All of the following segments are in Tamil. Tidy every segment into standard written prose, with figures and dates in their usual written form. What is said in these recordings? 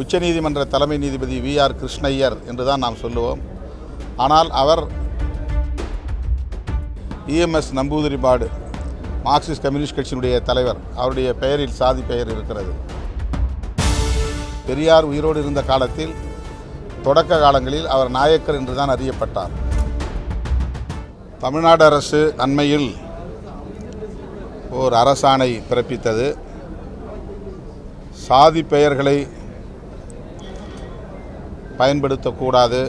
உச்சநீதிமன்ற தலைமை நீதிபதி வி.ஆர். கிருஷ்ணய்யர் என்று தான் நாம் சொல்லுவோம். ஆனால் அவர் இ.எம்.எஸ். நம்பூதிரிபாடு மார்க்சிஸ்ட் கம்யூனிஸ்ட் கட்சியினுடைய தலைவர். அவருடைய பெயரில் சாதி பெயர் இருக்கிறது. பெரியார் உயிரோடு இருந்த காலத்தில் தொடக்க காலங்களில் அவர் நாயக்கர் என்று தான் அறியப்பட்டார். தமிழ்நாடு அரசு அண்மையில் ஓர் அரசாணை பிறப்பித்தது. சாதி பெயர்களை பயன்படுத்தக்கூடாது,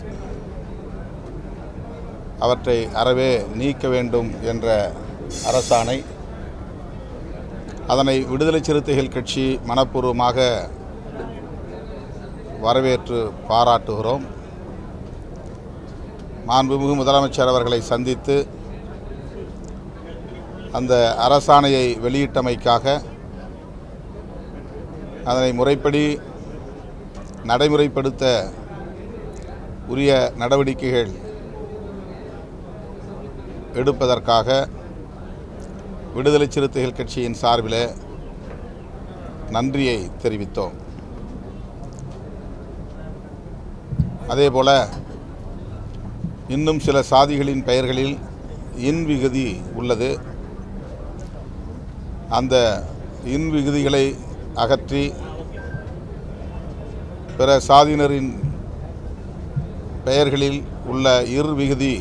அவற்றை அறவே நீக்க வேண்டும் என்ற அரசாணை. அதனை விடுதலை சிறுத்தைகள் கட்சி மனப்பூர்வமாக வரவேற்று பாராட்டுகிறோம். மாண்புமிகு முதலமைச்சர் அவர்களை சந்தித்து அந்த அரசாணையை வெளியிட்டமைக்காக அதனை முறைப்படி நடைமுறைப்படுத்த உரிய நடவடிக்கைகள் எடுப்பதற்காக விடுதலை சிறுத்தைகள் கட்சியின் சார்பில் நன்றியை தெரிவித்தோம். அதேபோல இன்னும் சில சாதிகளின் பெயர்களில் இன் விகுதி உள்ளது. அந்த இன் விகுதிகளை அகற்றி பிற சாதியினரின் பெயர்களில் உள்ள இர் விகுதி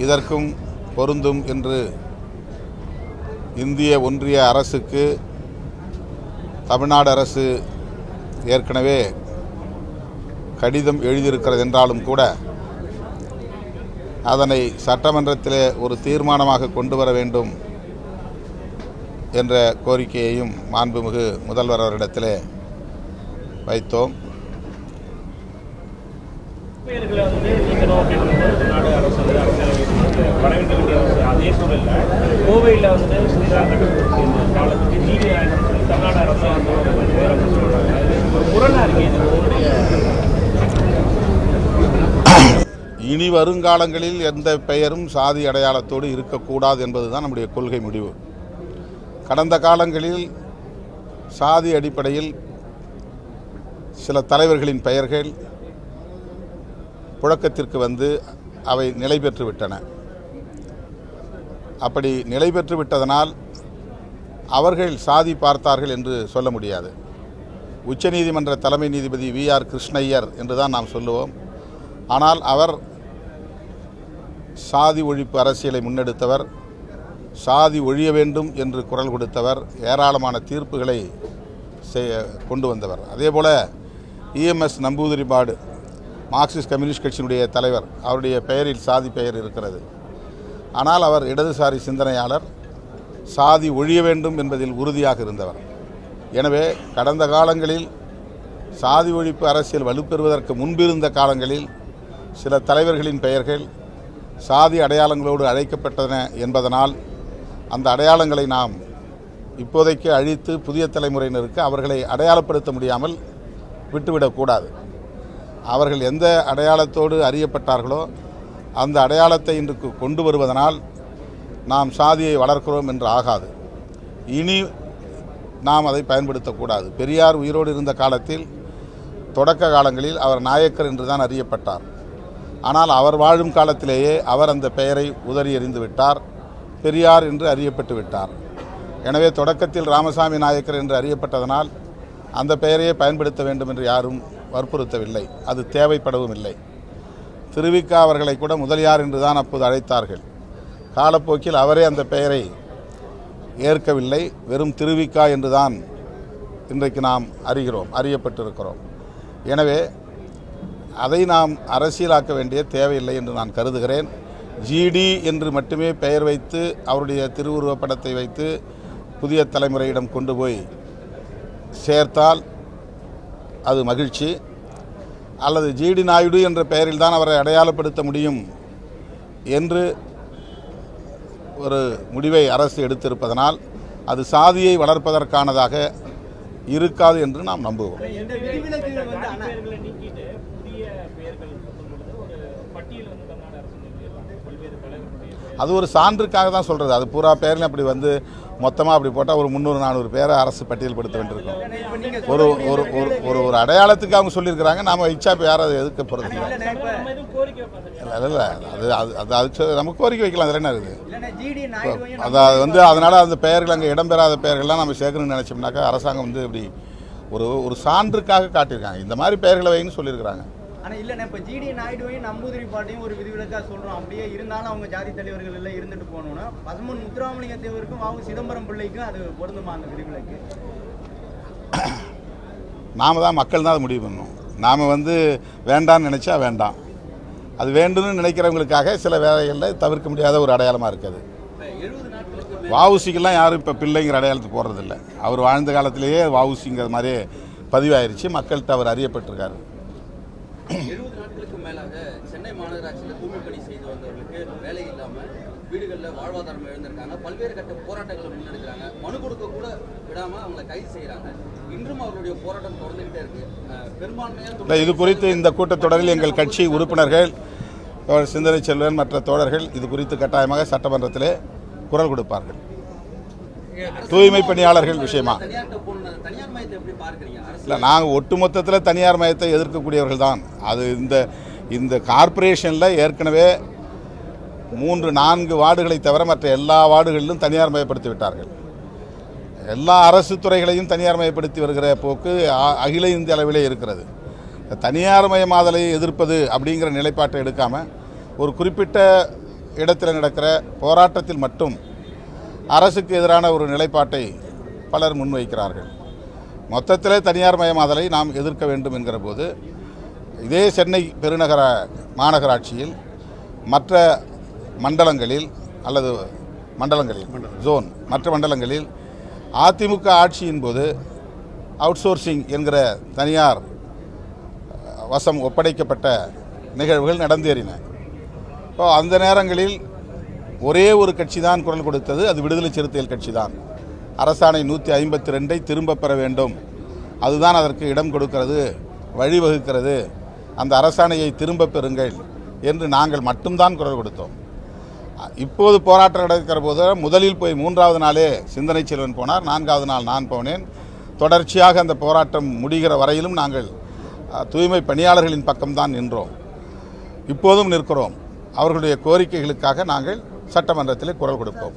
இதற்கும் பொருந்தும் என்று இந்திய ஒன்றிய அரசுக்கு தமிழ்நாடு அரசு ஏற்கனவே கடிதம் எழுதியிருக்கிறது என்றாலும் கூட அதனை சட்டமன்றத்திலே ஒரு தீர்மானமாக கொண்டு வர வேண்டும் என்ற கோரிக்கையையும் மாண்புமிகு முதல்வர் அவரிடத்திலே வைத்தோம். அதே சூழலில் கோவையில் தமிழ்நாடு அரசு இனி வருங்காலங்களில் எந்த பெயரும் சாதி அடையாளத்தோடு இருக்கக்கூடாது என்பதுதான் நம்முடைய கொள்கை முடிவு. கடந்த காலங்களில் சாதி அடிப்படையில் சில தலைவர்களின் பெயர்கள் புழக்கத்திற்கு வந்து அவை நிலை பெற்றுவிட்டன. அப்படி நிலை பெற்று விட்டதனால் அவர்கள் சாதி பார்த்தார்கள் என்று சொல்ல முடியாது. உச்சநீதிமன்ற தலைமை நீதிபதி வி.ஆர். கிருஷ்ணய்யர் என்று தான் நாம் சொல்லுவோம். ஆனால் அவர் சாதி ஒழிப்பு அரசியலை முன்னெடுத்தவர், சாதி ஒழிய வேண்டும் என்று குரல் கொடுத்தவர், ஏராளமான தீர்ப்புகளை கொண்டு வந்தவர். அதேபோல் இ.எம்.எஸ். நம்பூதிரிபாடு மார்க்சிஸ்ட் கம்யூனிஸ்ட் கட்சியினுடைய தலைவர். அவருடைய பெயரில் சாதி பெயர் இருக்கிறது. ஆனால் அவர் இடதுசாரி சிந்தனையாளர், சாதி ஒழிய வேண்டும் என்பதில் உறுதியாக இருந்தவர். எனவே கடந்த காலங்களில் சாதி ஒழிப்பு அரசியல் வலுப்பெறுவதற்கு முன்பிருந்த காலங்களில் சில தலைவர்களின் பெயர்கள் சாதி அடையாளங்களோடு அழைக்கப்பட்டன என்பதனால் அந்த அடையாளங்களை நாம் இப்போதைக்கு அழித்து புதிய தலைமுறையினருக்கு அவர்களை அடையாளப்படுத்த முடியாமல் விட்டுவிடக்கூடாது. அவர்கள் எந்த அடையாளத்தோடு அறியப்பட்டார்களோ அந்த அடையாளத்தை இன்றைக்கு கொண்டு வருவதனால் நாம் சாதியை வளர்க்கிறோம் என்று ஆகாது. இனி நாம் அதை பயன்படுத்தக்கூடாது. பெரியார் உயிரோடு இருந்த காலத்தில் தொடக்க காலங்களில் அவர் நாயக்கர் என்று தான் அறியப்பட்டார். ஆனால் அவர் வாழும் காலத்திலேயே அவர் அந்த பெயரை உதறி எறிந்து விட்டார், பெரியார் என்று அறியப்பட்டு விட்டார். எனவே தொடக்கத்தில் ராமசாமி நாயக்கர் என்று அறியப்பட்டதனால் அந்த பெயரையே பயன்படுத்த வேண்டும் என்று யாரும் வற்புறுத்தவில்லை, அது தேவைப்படவும் இல்லை. திருவிக்கா அவர்களை கூட முதலியார் என்று தான் அப்போது அழைத்தார்கள். காலப்போக்கில் அவரே அந்த பெயரை ஏற்கவில்லை, வெறும் திருவிக்கா என்று தான் இன்றைக்கு நாம் அறியப்பட்டிருக்கிறோம். எனவே அதை நாம் அரசியலாக்க வேண்டிய தேவையில்லை என்று நான் கருதுகிறேன். ஜிடி என்று மட்டுமே பெயர் வைத்து அவருடைய திருவுருவப் படத்தை வைத்து புதிய தலைமுறையிடம் கொண்டு போய் சேர்த்தால் அது மகிழ்ச்சி. அல்லது ஜிடி நாயுடு என்ற பெயரில் தான் அவரை அடையாளப்படுத்த முடியும் என்று ஒரு முடிவை அரசு எடுத்திருப்பதனால் அது சாதியை வளர்ப்பதற்கானதாக இருக்காது என்று நாம் நம்புவோம். அது ஒரு சான்றுக்காக தான் சொல்கிறது. அது பூரா பேரில் அப்படி வந்து மொத்தமாக அப்படி போட்டால் ஒரு 300-400 பேரை அரசு பட்டியல்படுத்த வேண்டியிருக்கும். ஒரு ஒரு ஒரு ஒரு அடையாளத்துக்கு அவங்க சொல்லியிருக்கிறாங்க. நாம் இச்சா இப்போ யாரும் அதை எதிர்க்க போகிறது இல்லை. நம்ம எதுவும் கோரிக்கை வைப்போம். இல்லை அதுக்கு நம்ம கோரிக்கை வைக்கலாம். அதில் என்ன இருக்குது? அது அதனால் அந்த பெயர்கள் அங்கே இடம்பெறாத பெயர்கள்லாம் நம்ம சேர்க்கணும்னு நினச்சோம்னாக்கா அரசாங்கம் இப்படி ஒரு சான்றுக்காக காட்டியிருக்காங்க. இந்த மாதிரி பெயர்களை வைன்னு சொல்லியிருக்கிறாங்க. ஆனால் இல்லைண்ணா, இப்போ ஜிடி நாயுடுவையும் நம்பூதிரி பாட்டையும் ஒரு விதிவிலக்காக சொல்கிறோம். அப்படியே இருந்தாலும் அவங்க ஜாதி தலைவர்கள் எல்லாம் இருந்துட்டு போகணும்னா பசுமன் முத்துராமலிங்க தேவருக்கும் வாவு சிதம்பரம் பிள்ளைக்கும் அது பொருந்துமா அந்த விதிவிலக்கு? நாம் தான் மக்கள் தான் அதை முடிவு பண்ணணும். நாம் வேண்டான்னு நினச்சா வேண்டாம், அது வேண்டும்னு நினைக்கிறவங்களுக்காக சில வேலைகளில் தவிர்க்க முடியாத ஒரு அடையாளமாக இருக்குது. வஉசிக்கெல்லாம் யாரும் இப்போ பிள்ளைங்கிற அடையாளத்துக்கு போடுறதில்ல. அவர் வாழ்ந்த காலத்திலேயே வஉசிங்கிற மாதிரியே பதிவாயிருச்சு. மக்கள்கிட்ட அவர் அறியப்பட்டிருக்காரு. 70 நாட்களுக்கு மேலாக சென்னை மாநகராட்சியில் தூய்மை பணி செய்து வந்தவர்களுக்கு வேலை இல்லாமல் வீடுகளில் வாழ்வாதாரம் இழந்திருக்காங்க. பல்வேறு கட்ட போராட்டங்களை முன்னெடுக்கிறாங்க. மனு கொடுக்க கூட விடாமல் அவங்களை கைது செய்கிறாங்க. இன்றும் அவர்களுடைய போராட்டம் தொடர்ந்துகிட்டே இருக்கு. பெரும்பான்மையாக இது குறித்து இந்த கூட்டத்தொடரில் எங்கள் கட்சி உறுப்பினர்கள் சிந்தனை செல்வன் மற்ற தோழர்கள் இது குறித்து கட்டாயமாக சட்டமன்றத்திலே குரல் கொடுப்பார்கள். தூய்மை பணியாளர்கள் விஷயமா தனியார் மயத்தை எப்படி பார்க்குறீங்க? இல்லை, நாங்கள் ஒட்டுமொத்தத்தில் தனியார் மயத்தை எதிர்க்கக்கூடியவர்கள் தான். அது இந்த கார்ப்பரேஷனில் ஏற்கனவே 3-4 வார்டுகளை தவிர மற்ற எல்லா வார்டுகளிலும் தனியார் மயப்படுத்தி விட்டார்கள். எல்லா அரசு துறைகளையும் தனியார் மயப்படுத்தி வருகிற போக்கு அகில இந்திய அளவிலே இருக்கிறது. தனியார் மயமாதலை எதிர்ப்பது அப்படிங்கிற நிலைப்பாட்டை எடுக்காமல் ஒரு குறிப்பிட்ட இடத்தில் நடக்கிற போராட்டத்தில் மட்டும் அரசுக்கு எதிரான ஒரு நிலைப்பாட்டை பலர் முன்வைக்கிறார்கள். மொத்தத்தில் தனியார் மயமாதலை நாம் எதிர்க்க வேண்டும் என்கிற போது இதே சென்னை பெருநகர மாநகராட்சியில் மற்ற மண்டலங்களில் அல்லது ஜோன் மற்ற மண்டலங்களில் அதிமுக ஆட்சியின் போது அவுட்சோர்சிங் என்கிற தனியார் வசம் ஒப்படைக்கப்பட்ட நிகழ்வுகள் நடந்தேறின. இப்போ அந்த நேரங்களில் ஒரே ஒரு கட்சி தான் குரல் கொடுத்தது, அது விடுதலை சிறுத்தைகள் கட்சி தான். அரசாணை 152 திரும்ப பெற வேண்டும், அதுதான் அதற்கு இடம் கொடுக்கிறது, வழிவகுக்கிறது, அந்த அரசாணையை திரும்ப பெறுங்கள் என்று நாங்கள் மட்டும்தான் குரல் கொடுத்தோம். இப்போது போராட்டம் நடக்கிற போது முதலில் போய் 3வது நாளே சிந்தனை செல்வன் போனார், 4வது நாள் நான் போனேன். தொடர்ச்சியாக அந்த போராட்டம் முடிகிற வரையிலும் நாங்கள் தூய்மை பணியாளர்களின் பக்கம்தான் நின்றோம், இப்போதும் நிற்கிறோம். அவர்களுடைய கோரிக்கைகளுக்காக நாங்கள் சட்டமன்றத்தில் குரல் கொடுப்போம்.